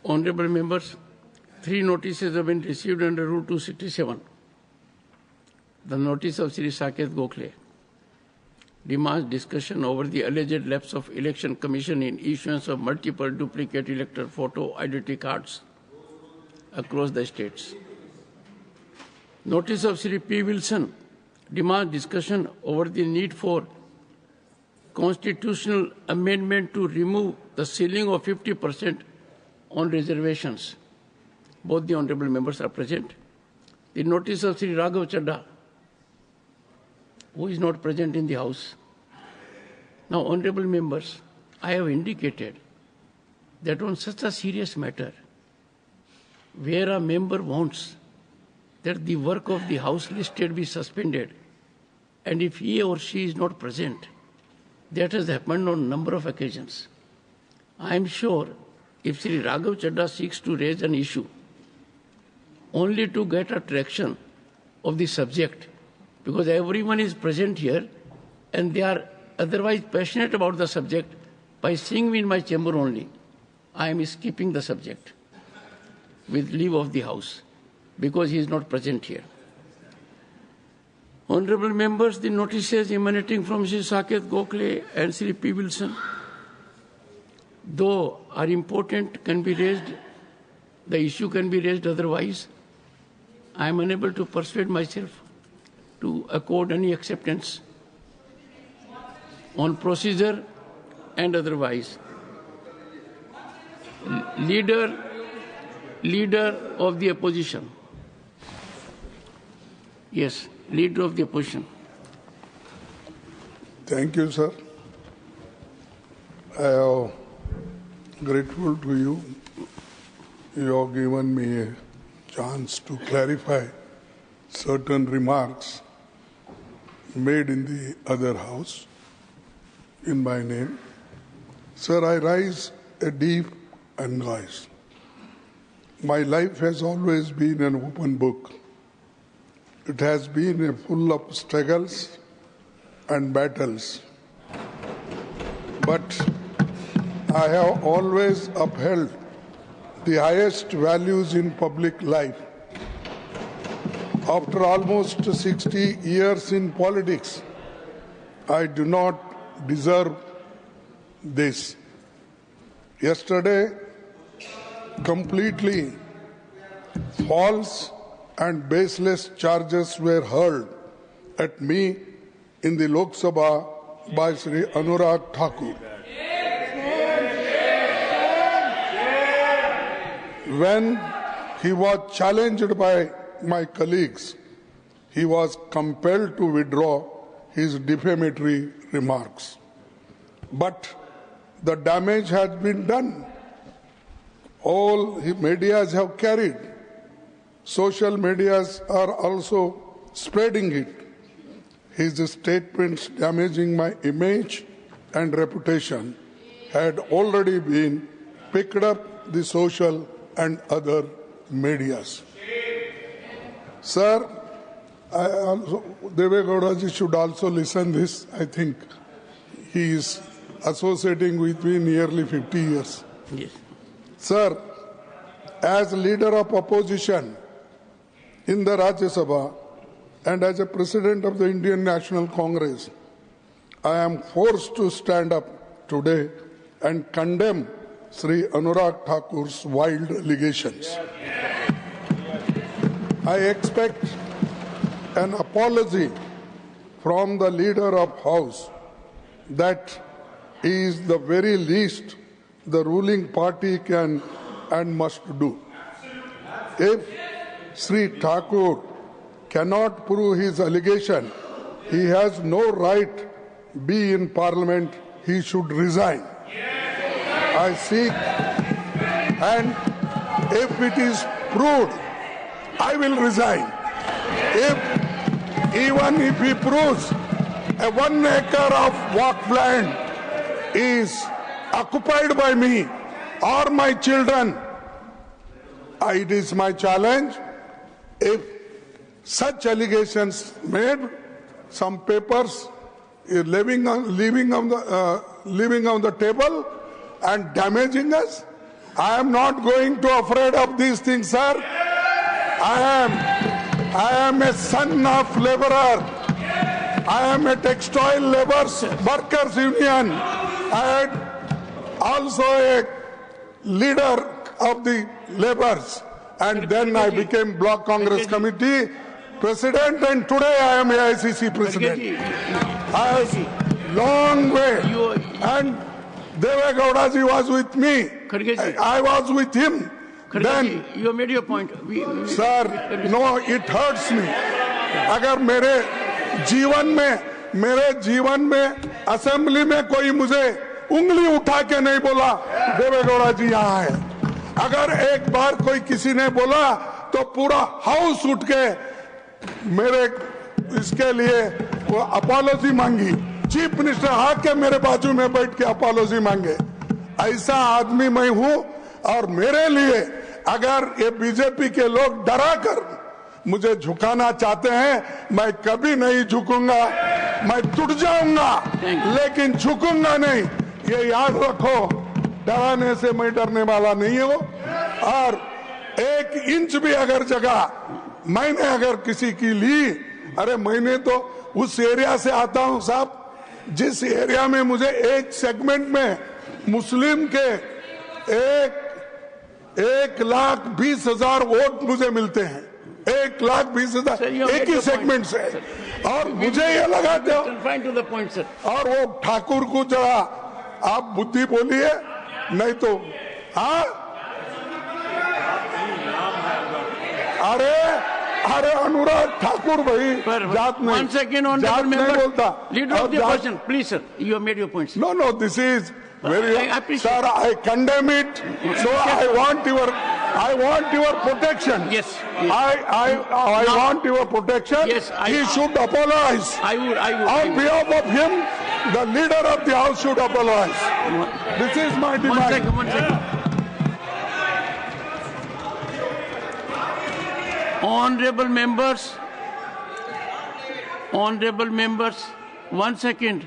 Honorable members, 3 notices have been received under Rule 267. The notice of Sri Saket Gokhale demands discussion over the alleged lapse of Election Commission in issuance of multiple duplicate electoral photo identity cards across the states. Notice of Sri P. Wilson demands discussion over the need for constitutional amendment to remove the ceiling of 50% on reservations. Both the honorable members are present. The notice of Sri Raghav Chadha, who is not present in the House. Now, honorable members, I have indicated that on such a serious matter, where a member wants that the work of the House listed be suspended, and if he or she is not present, that has happened on a number of occasions. I am sure if Sri Raghav Chadha seeks to raise an issue only to get attraction of the subject, because everyone is present here and they are otherwise passionate about the subject, by seeing me in my chamber only, I am skipping the subject with leave of the House because he is not present here. Honorable members, the notices emanating from Sri Saket Gokhale and Sri P. Wilson, though are important, can be raised, the issue can be raised otherwise. I am unable to persuade myself to accord any acceptance on procedure and otherwise. Leader of the opposition. Yes, Leader of the opposition. Thank you, sir. I am grateful to you. You have given me a chance to clarify certain remarks made in the other House in my name. Sir, I rise a deep annoyance. My life has always been an open book. It has been full of struggles and battles. But I have always upheld the highest values in public life. After almost 60 years in politics, I do not deserve this. Yesterday, completely false and baseless charges were hurled at me in the Lok Sabha by Sri Anurag Thakur. When he was challenged by my colleagues, he was compelled to withdraw his defamatory remarks. But the damage has been done. All medias have carried. Social medias are also spreading it. His statements damaging my image and reputation had already been picked up the social and other medias. Sir, Deve Gowda ji should also listen this. I think he is associating with me nearly 50 years. Yes. Sir, as leader of opposition in the Rajya Sabha and as a president of the Indian National Congress, I am forced to stand up today and condemn Sri Anurag Thakur's wild allegations. I expect an apology from the leader of House. That is the very least the ruling party can and must do. If Sri Thakur cannot prove his allegation, he has no right be in Parliament. He should resign. I seek, and if it is proved, I will resign. Even if he proves a 1 acre of walk land is occupied by me or my children, it is my challenge. If such allegations made, some papers leaving on the table and damaging us, I am not going to afraid of these things, sir. I am a son of laborer. I am a textile laborers workers union. I am also a leader of the laborers, and then I became Block Congress Committee President, and today I am AICC President. I have long way, and Deve Gowda ji was with me. I was with him. Then, you made your point. sir, no, it hurts me. अगर मेरे जीवन में assembly में कोई मुझे उंगली उठा के नहीं बोला, देवे गौड़ा जी यहाँ है। अगर एक बार कोई किसी ने बोला तो पूरा हाउस उठ के मेरे इसके लिए वो अपॉलॉजी मांगी। चीफ मिनिस्टर आके मेरे बाजू में बैठ के अपॉलॉजी मांगे। ऐसा आदमी मैं हूं, और मेरे लिए अगर ये बीजेपी के लोग डरा कर मुझे झुकाना चाहते हैं, मैं कभी नहीं झुकूंगा। मैं टूट जाऊंगा लेकिन झुकूंगा नहीं, ये याद रखो। डराने से मैं डरने वाला नहीं हूं, और 1 इंच भी अगर जगह मैंने अगर किसी की ली, अरे मैंने तो उस एरिया से आता हूं साहब, जिस एरिया में मुझे एक सेगमेंट में मुस्लिम के 1,20,000 वोट मुझे मिलते हैं। 1,20,000 एक ही सेगमेंट से, और मुझे ये लगाते हो। और वो ठाकुर को जरा आप बुद्धि बोलिए, नहीं तो हाँ, अरे अनुराग ठाकुर भाई जात नहीं, जात नहीं बोलता। Leader of the opposition, please sir, you have made your points. No, this is very. Sir, I condemn it. So I want your protection. Yes. I want your protection. Yes, he should apologize. I would. On behalf of him, the leader of the house should apologize. This is my demand. One second. Honorable members, 1 second.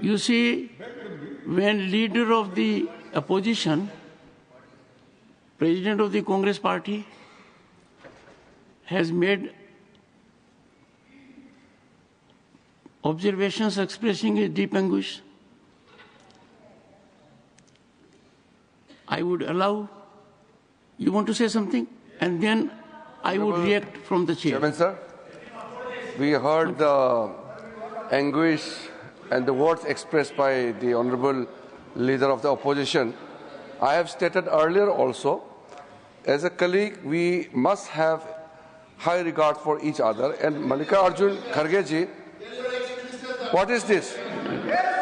You see, when leader of the opposition, president of the Congress party, has made observations expressing his deep anguish, I would allow. You want to say something? And then I would react from the chair. Chairman, sir, we heard the anguish and the words expressed by the Honorable Leader of the Opposition. I have stated earlier also, as a colleague, we must have high regard for each other. And Mallikarjun Kharge ji, what is this?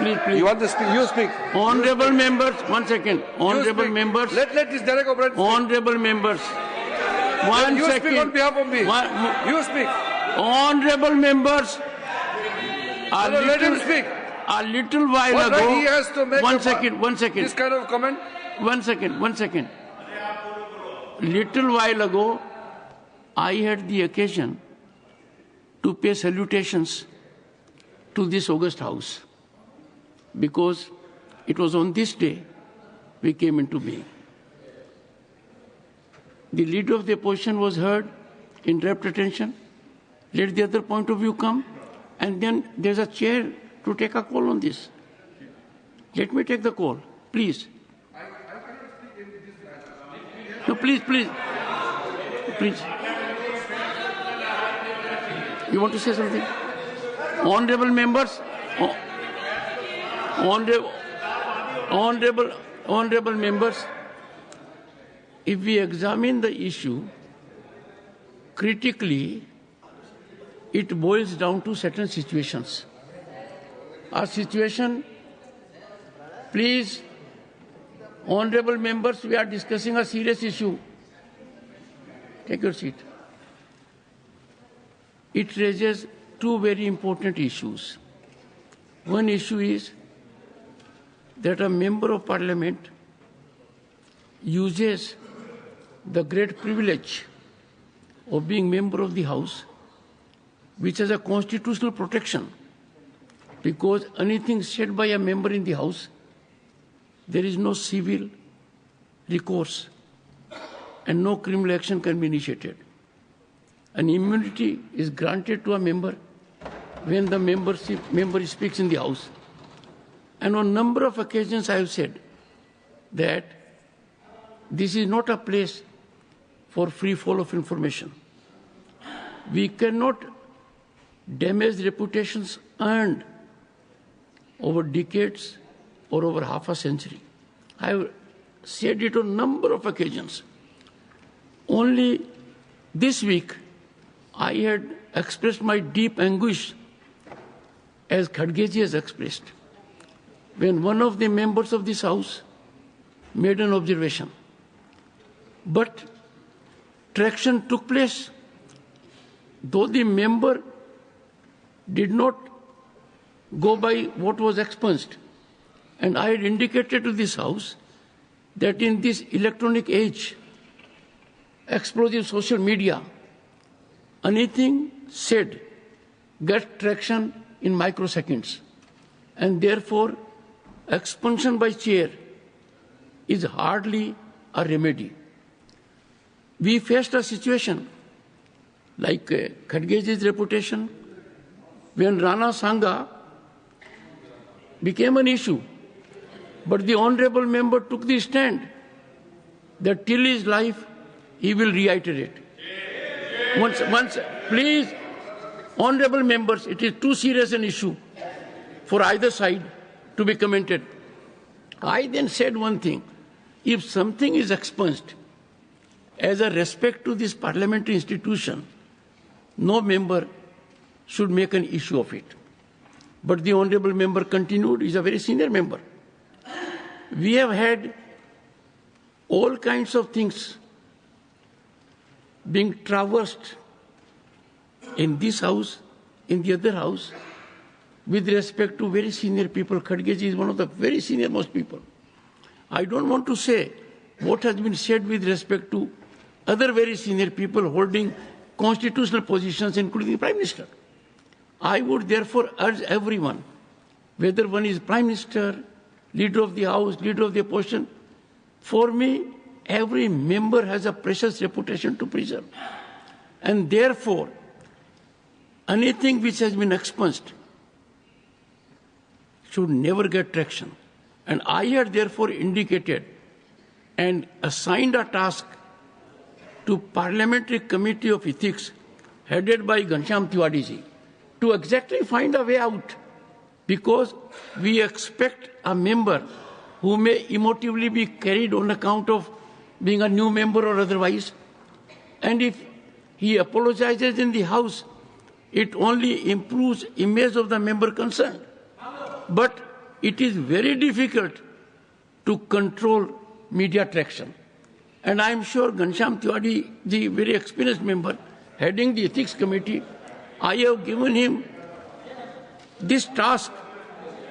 Please. You want to speak? You speak. Honorable members, 1 second. Honorable members. Let this Derek O'Brien speak. Honorable members. You speak on behalf of me. You speak. Honorable members. Let him speak. A little while What ago. right he has to make one second. This kind of comment? 1 second. Little while ago, I had the occasion to pay salutations to this august house, because it was on this day we came into being. The leader of the opposition was heard in rapt attention. Let the other point of view come, and then there's a chair to take a call on this. Let me take the call, please. No, please. You want to say something? Honorable members, honorable members, if we examine the issue critically, it boils down to certain situations. A situation, please, honorable members, we are discussing a serious issue. Take your seat. It raises two very important issues. One issue is that a member of parliament uses the great privilege of being member of the house, which has a constitutional protection, because anything said by a member in the house there is no civil recourse and no criminal action can be initiated. An immunity is granted to a member when the member speaks in the House. And on a number of occasions I have said that this is not a place for free fall of information. We cannot damage reputations earned over decades or over half a century. I have said it on a number of occasions. Only this week, I had expressed my deep anguish, as Khadgeji has expressed, when one of the members of this House made an observation. But traction took place, though the member did not go by what was expunged. And I had indicated to this House that in this electronic age, explosive social media, anything said gets traction in microseconds. And therefore, expunction by chair is hardly a remedy. We faced a situation like Khadgeji's reputation when Rana Sangha became an issue. But the honorable member took the stand that till his life, he will reiterate. Once, please, honorable members, it is too serious an issue for either side to be commented. I then said one thing: if something is expunged as a respect to this parliamentary institution, no member should make an issue of it. But the honorable member continued. He's a very senior member. We have had all kinds of things being traversed in this House, in the other House, with respect to very senior people. Khadgeji is one of the very senior most people. I don't want to say what has been said with respect to other very senior people holding constitutional positions, including the Prime Minister. I would therefore urge everyone, whether one is Prime Minister, Leader of the House, Leader of the Opposition, for me, every member has a precious reputation to preserve. And therefore, anything which has been expunged should never get traction. And I had therefore indicated and assigned a task to Parliamentary Committee of Ethics, headed by Ghanshyam Tiwari ji, to exactly find a way out, because we expect a member who may emotively be carried on account of being a new member or otherwise, and if he apologizes in the House, it only improves image of the member concerned. But it is very difficult to control media traction. And I am sure Ghanshyam Tiwari, the very experienced member heading the Ethics Committee, I have given him this task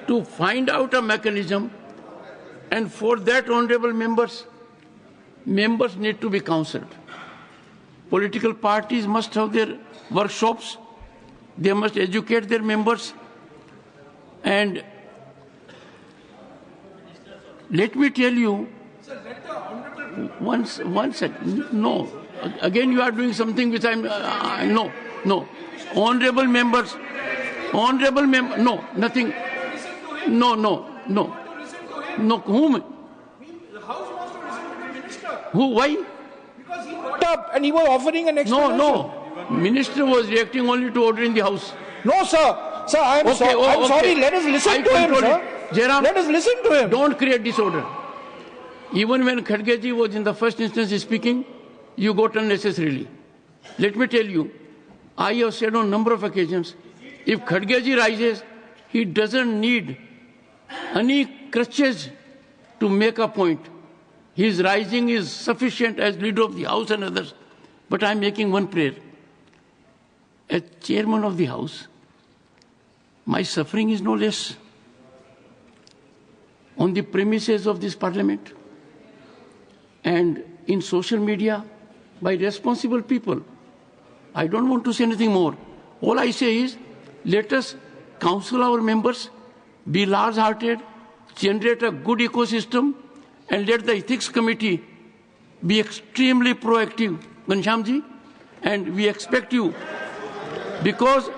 to find out a mechanism, and for that, honorable members need to be counseled. Political parties must have their workshops, they must educate their members, and let me tell you, once no, again you are doing something which no, honorable members, no, nothing, no, whom? The House wants to listen to the Minister. Who, why? Because he got up and he was offering an explanation. No, Minister was reacting only to order in the House. No, sir. Sir, I'm sorry. Let us listen to him, sir. Jairam, let us listen to him. Don't create disorder. Even when Khadgeji was in the first instance speaking, you got unnecessarily. Let me tell you, I have said on a number of occasions, if Khadgeji rises, he doesn't need any crutches to make a point. His rising is sufficient as leader of the House and others. But I'm making one prayer. As chairman of the House, my suffering is no less. On the premises of this parliament and in social media by responsible people. I don't want to say anything more. All I say is, let us counsel our members, be large-hearted, generate a good ecosystem and let the ethics committee be extremely proactive, Ghanshyamji, and we expect you because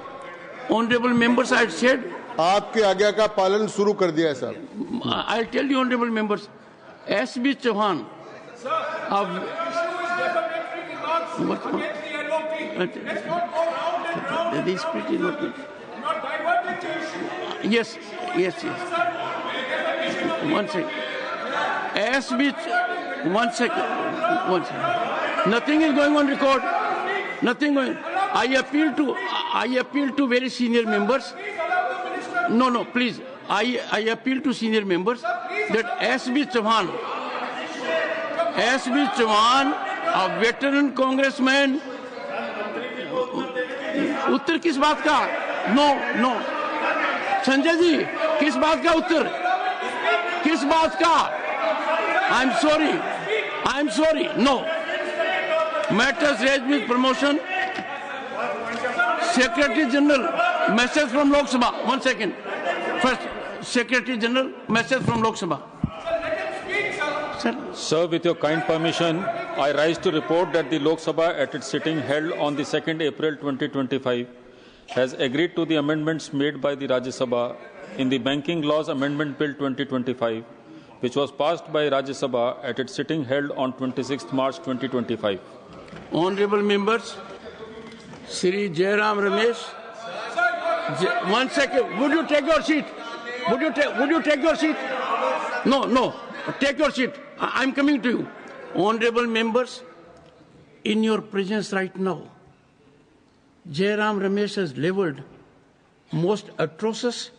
honorable members, I had said. आपके आज्ञा का पालन शुरू कर दिया है sir. I'll tell you, honorable members, S.B. Chauhan. Yes. One second. One second. Nothing is going on record. Nothing going. I appeal to very senior members. No, please. I appeal to senior members that S.B. Chauhan, a veteran congressman. उत्तर किस बात का? No. Sanjay ji, किस बात का उत्तर? किस बात का? I'm sorry. No. Matters raised with promotion. Secretary General, message from Lok Sabha. 1 second. First, Secretary General, message from Lok Sabha. Sir, with your kind permission, I rise to report that the Lok Sabha at its sitting held on the 2nd April 2025 has agreed to the amendments made by the Rajya Sabha in the Banking Laws Amendment Bill 2025, which was passed by Rajya Sabha at its sitting held on 26th March 2025. Honorable members, Shri Jairam Ramesh. 1 second. Would you take your seat? Would you take your seat? No. Take your seat. I'm coming to you. Honorable members, in your presence right now, Jairam Ramesh has leveled most atrocious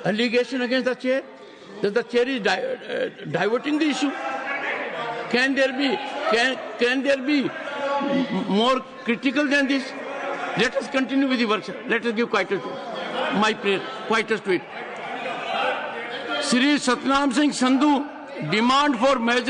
allegation against the chair, that the chair is diverting the issue. Can there be more critical than this? Let us continue with the workshop. Let us give quietus to it. My prayer, quietus to it. Shri Satnam Singh Sandhu, demand for measures